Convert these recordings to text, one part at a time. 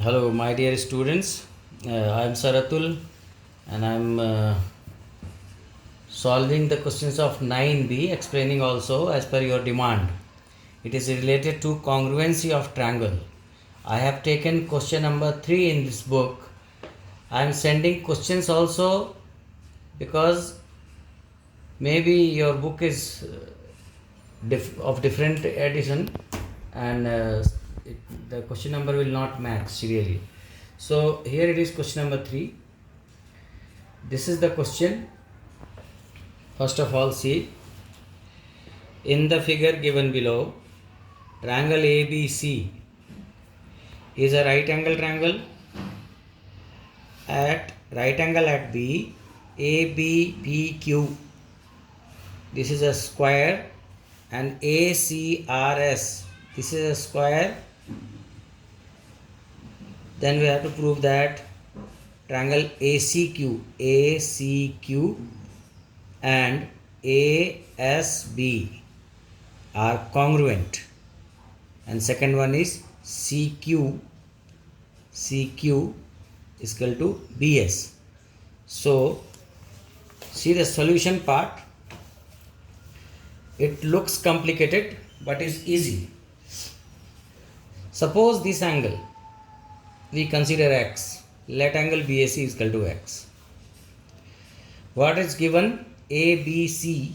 Hello, my dear students. I am Saratul and I am solving the questions of 9b, explaining also as per your demand. It is related to congruency of triangle. I have taken question number 3 in this book. I am sending questions also because maybe your book is of different edition and the question number will not match serially. So here it is question number 3. This is the question. First of all, see, in the figure given below, triangle ABC is a right angle triangle at right angle at B, ABPQ. This is a square, and ACRS. This is a square. Then we have to prove that triangle ACQ and ASB are congruent. And second one is CQ is equal to BS. So see the solution part. It looks complicated but is easy. Suppose this angle we consider x. Let angle BAC is equal to x. What is given? ABC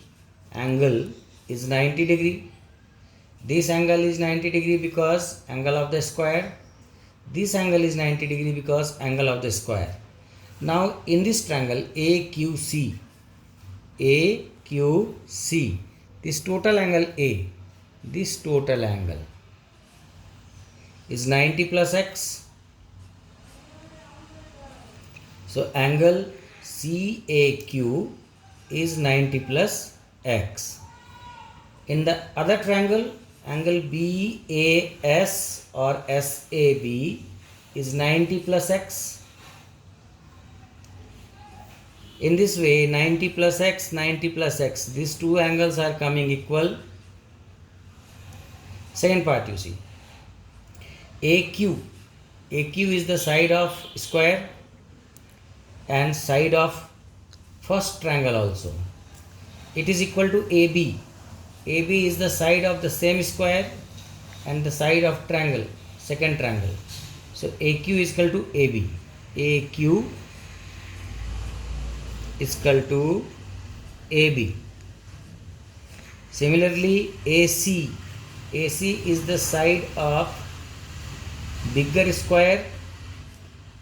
angle is 90 degree. This angle is 90 degree because angle of the square. This angle is 90 degree because angle of the square. Now in this triangle AQC, this total angle A, this total angle is 90 plus x. So angle CAQ is 90 plus x. In the other triangle, angle BAS or SAB is 90 plus x. In this way, 90 plus x, 90 plus x, these two angles are coming equal. Second part you see, AQ is the side of square and side of first triangle also. It is equal to AB. AB is the side of the same square and the side of triangle, second triangle. So AQ is equal to AB. AQ is equal to AB. Similarly, AC is the side of bigger square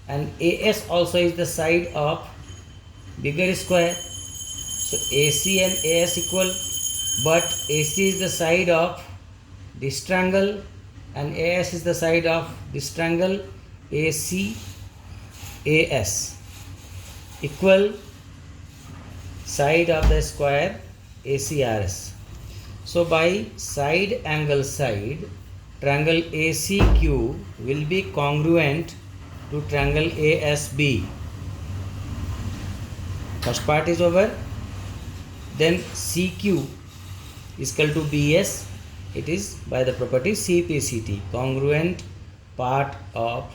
and AS also is the side of bigger square. So AC and AS equal, but AC is the side of this triangle and AS is the side of this triangle. AC AS equal side of the square ACRS. So by side angle side, triangle ACQ will be congruent to triangle ASB. First part is over. Then CQ is equal to BS. It is by the property CPCT, congruent part of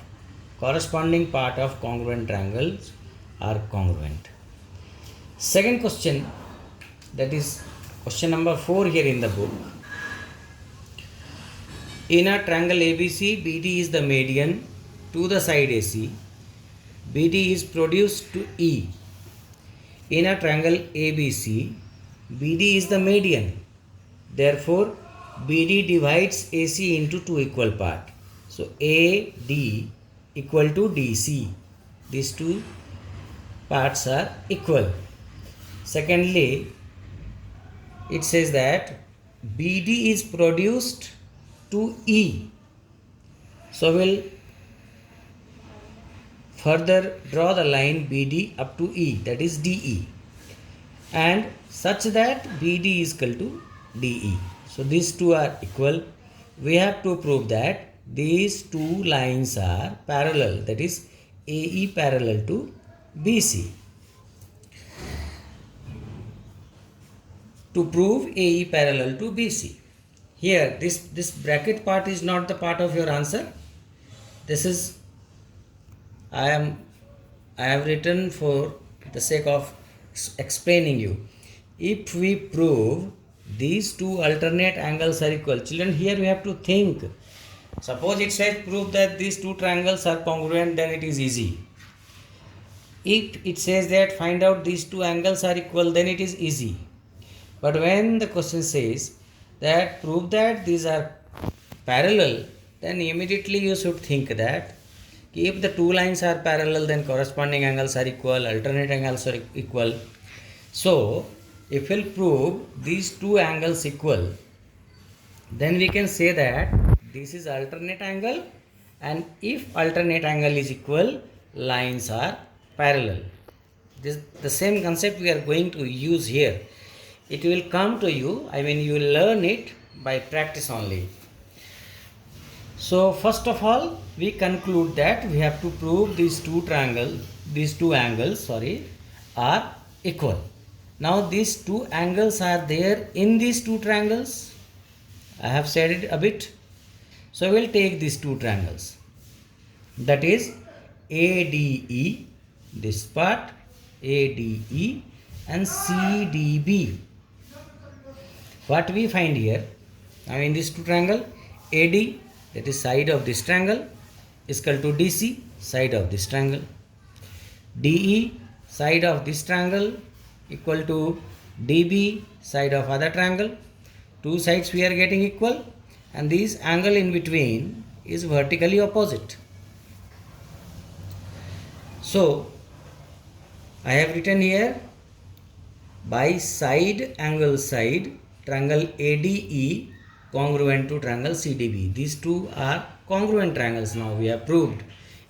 corresponding part of congruent triangles are congruent. Second question, that is question number 4 here in the book. In a triangle ABC, BD is the median to the side AC. BD is produced to E. In a triangle ABC, BD is the median. Therefore, BD divides AC into two equal parts. So AD equal to DC. These two parts are equal. Secondly, it says that BD is produced to E. So we'll further draw the line BD up to E, that is DE, and such that BD is equal to DE. So these two are equal. We have to prove that these two lines are parallel, that is AE parallel to BC. To prove AE parallel to BC. Here this bracket part is not the part of your answer. This is I am I have written for the sake of explaining you. If we prove these two alternate angles are equal, children, here we have to think. Suppose it says prove that these two triangles are congruent, then it is easy. If it says that find out these two angles are equal, then it is easy. But when the question says that prove that these are parallel, then immediately you should think that if the two lines are parallel, then corresponding angles are equal, alternate angles are equal. So, if we'll prove these two angles equal, then we can say that this is alternate angle, and if alternate angle is equal, lines are parallel. This the same concept we are going to use here. It will come to you, you will learn it by practice only. So first of all, we conclude that we have to prove these two angles are equal. Now these two angles are there in these two triangles. I have said it a bit. So we will take these two triangles. That is ADE, this part ADE, and CDB. What we find here, this two triangle, AD, that is side of this triangle, is equal to DC, side of this triangle. DE, side of this triangle, equal to DB, side of other triangle. Two sides we are getting equal, and this angle in between is vertically opposite. So I have written here, by side angle side, triangle ADE congruent to triangle CDB. These two are congruent triangles. Now we have proved.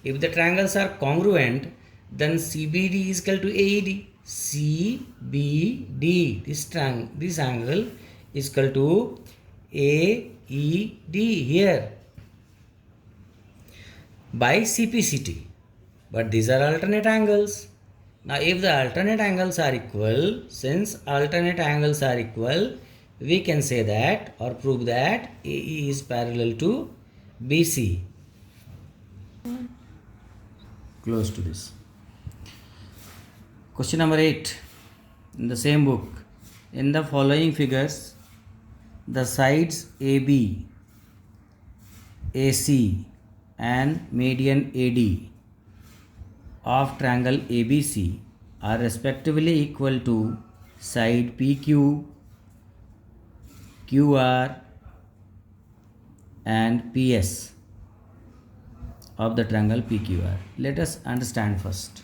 If the triangles are congruent, then CBD is equal to AED. CBD, this angle is equal to AED here by CPCT. But these are alternate angles. Now if the alternate angles are equal, since alternate angles are equal, we can say that or prove that AE is parallel to BC. Close to this. Question number 8 in the same book. In the following figures, the sides AB, AC and median AD of triangle ABC are respectively equal to side PQ, QR and PS of the triangle PQR. Let us understand first.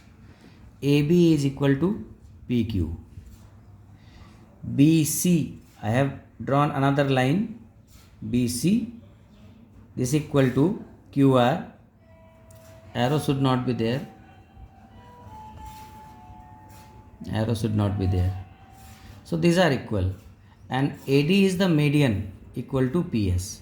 AB is equal to PQ. BC, I have drawn another line. BC is equal to QR. Arrow should not be there. Arrow should not be there. So these are equal. And AD is the median, equal to PS.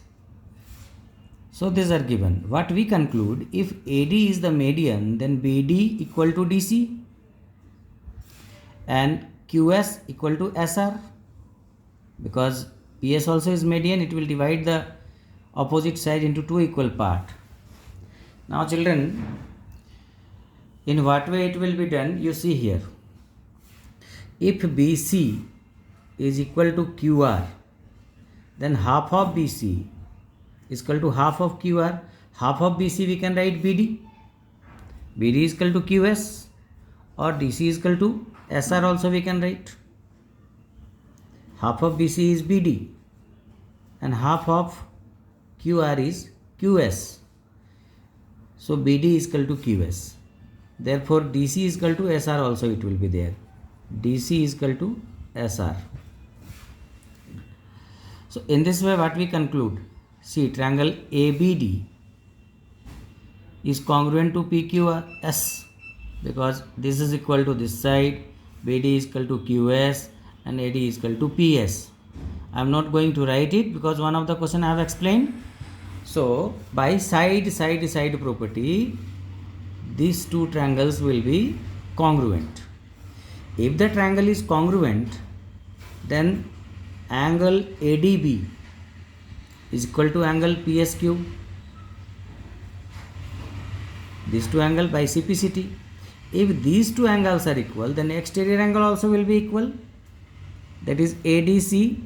So these are given. What we conclude, if AD is the median, then BD equal to DC and QS equal to SR. Because PS also is median, it will divide the opposite side into two equal parts. Now children, in what way it will be done, you see here. If BC is equal to QR, then half of BC is equal to half of QR. Half of BC we can write BD. BD is equal to QS, or DC is equal to SR also we can write. Half of BC is BD and half of QR is QS. So BD is equal to QS. Therefore DC is equal to SR also it will be there. DC is equal to SR. So in this way what we conclude, see triangle ABD is congruent to PQS because this is equal to this side, BD is equal to QS and AD is equal to PS. I am not going to write it because one of the question I have explained. So by side property, these two triangles will be congruent. If the triangle is congruent, then angle ADB is equal to angle PSQ. these two angles by CPCT. If these two angles are equal, then exterior angle also will be equal. That is ADC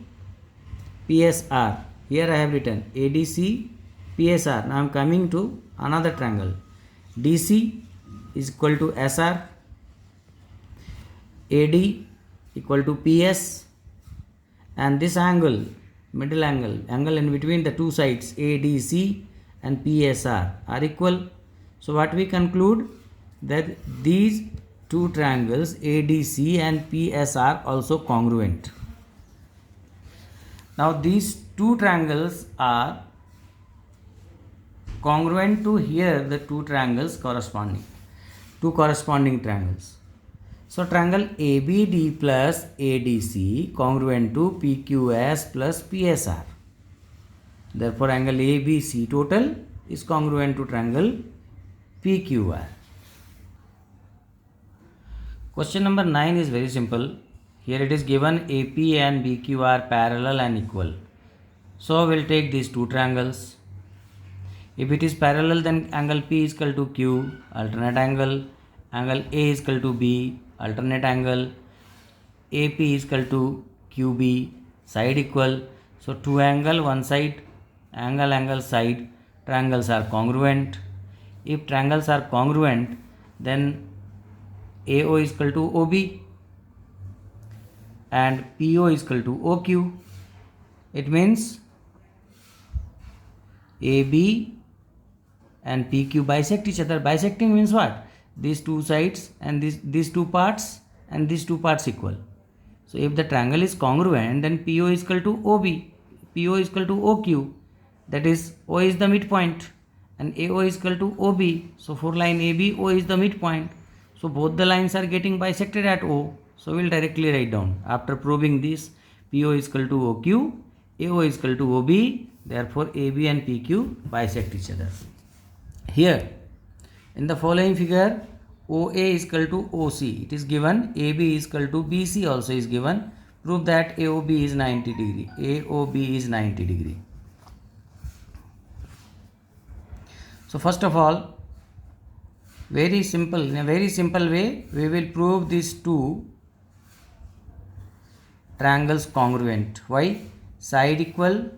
PSR. Here I have written ADC PSR. Now I am coming to another triangle. DC is equal to SR. AD equal to PS. And this angle, middle angle in between the two sides ADC and PSR are equal. So what we conclude, that these two triangles ADC and PSR also congruent. Now these two triangles are congruent to here the two triangles corresponding, two corresponding triangles. So triangle ABD plus ADC congruent to PQS plus PSR. Therefore angle ABC total is congruent to triangle PQR. Question number 9 is very simple. Here it is given AP and BQ are parallel and equal. So we will take these two triangles. If it is parallel, then angle P is equal to Q, alternate angle. Angle A is equal to B, alternate angle. AP is equal to QB, side equal. So two angle, one side, angle, side, triangles are congruent. If triangles are congruent, then AO is equal to OB and PO is equal to OQ. It means AB and PQ bisect each other. Bisecting means what? These two sides and these two parts and these two parts equal. So if the triangle is congruent, then PO is equal to OB, PO is equal to OQ, that is O is the midpoint, and AO is equal to OB. So for line AB, O is the midpoint. So both the lines are getting bisected at O. So we will directly write down, after proving this, PO is equal to OQ, AO is equal to OB, therefore AB and PQ bisect each other. Here in the following figure, OA is equal to OC. It is given AB is equal to BC also is given. Prove that AOB is 90 degree. AOB is 90 degree. So first of all, very simple, in a very simple way, we will prove these two triangles congruent. Why? Side equal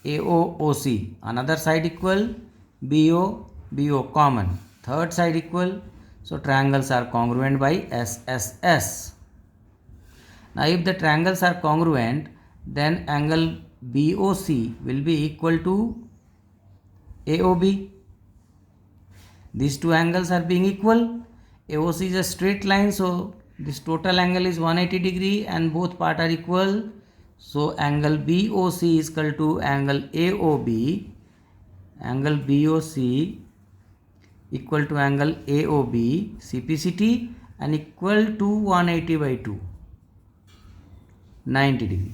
AOOC, another side equal BO common, third side equal. So triangles are congruent by SSS. Now if the triangles are congruent, then angle BOC will be equal to AOB. These two angles are being equal. AOC is a straight line, so this total angle is 180 degree and both parts are equal. So angle BOC is equal to angle AOB. Angle BOC equal to angle AOB, CPCT, and equal to 180 by 2, 90 degree.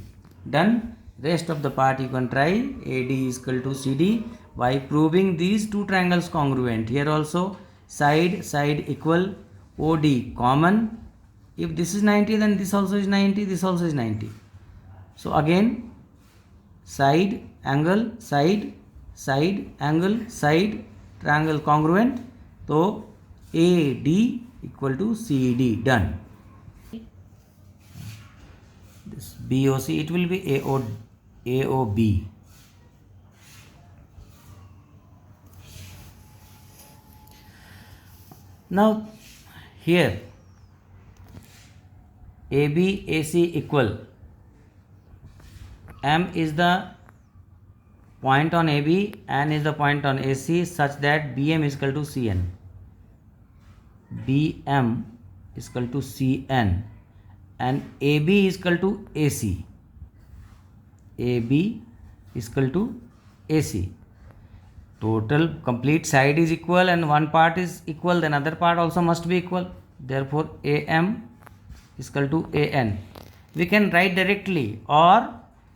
Done. Rest of the part you can try. AD is equal to CD by proving these two triangles congruent. Here also side equal, OD common. If this is 90, then this also is 90, this also is 90. So again, side, angle, side, angle, side, triangle congruent. So AD equal to CD. Done. This BOC, it will be AOB. Now here AB AC equal, M is the point on AB, N is the point on AC, such that BM is equal to CN. BM is equal to CN and AB is equal to AC. AB is equal to AC. Total complete side is equal and one part is equal, then other part also must be equal. Therefore AM is equal to AN. We can write directly, or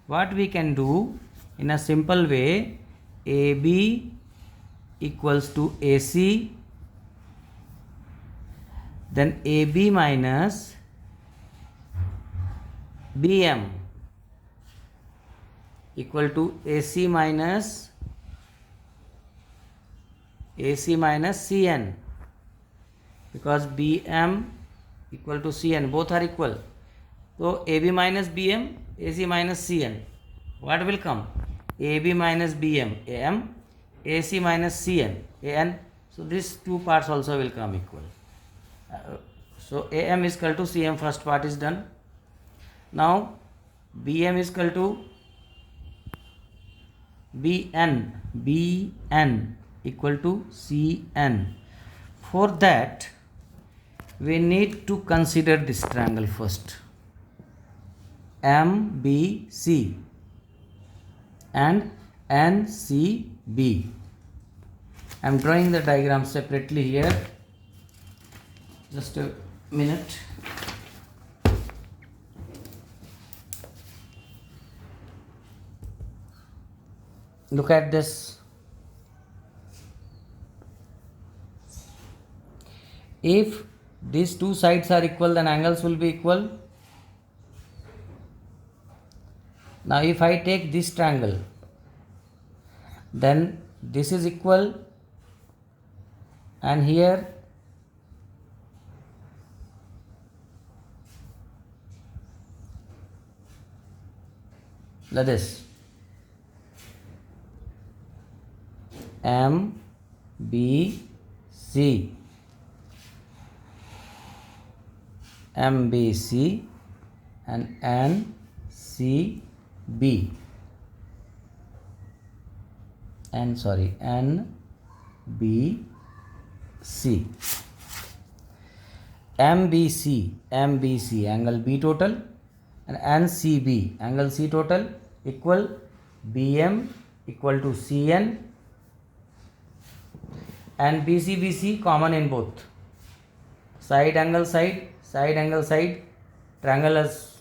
what we can do in a simple way, AB equals to AC, then AB minus BM equal to AC minus AC minus CN, because BM equal to CN, both are equal. So AB minus BM, AC minus CN, what will come? AB minus BM, AM, AC minus CN, AN. So these two parts also will come equal. So AM is equal to CM, first part is done. Now BM is equal to BN equal to CN. For that we need to consider this triangle first, MBC and NCB. I am drawing the diagram separately here. Just a minute. Look at this. If these two sides are equal, then angles will be equal. Now if I take this triangle, then this is equal, and here like this, MBC, MBC and NCB, NBC. MBC angle B total and NCB angle C total equal BM equal to CN, and BC common in both. Side angle side, side angle side, triangles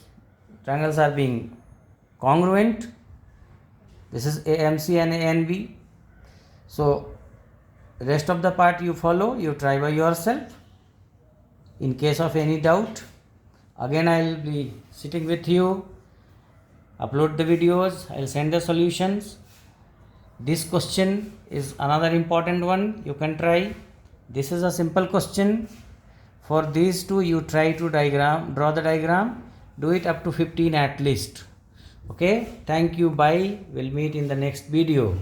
are being congruent. This is AMC and ANB. So rest of the part you follow, you try by yourself. In case of any doubt, again I will be sitting with you, upload the videos, I will send the solutions. This question is another important one, you can try. This is a simple question. For these two you try to draw the diagram, do it up to 15 at least. Okay, thank you, bye, we'll meet in the next video.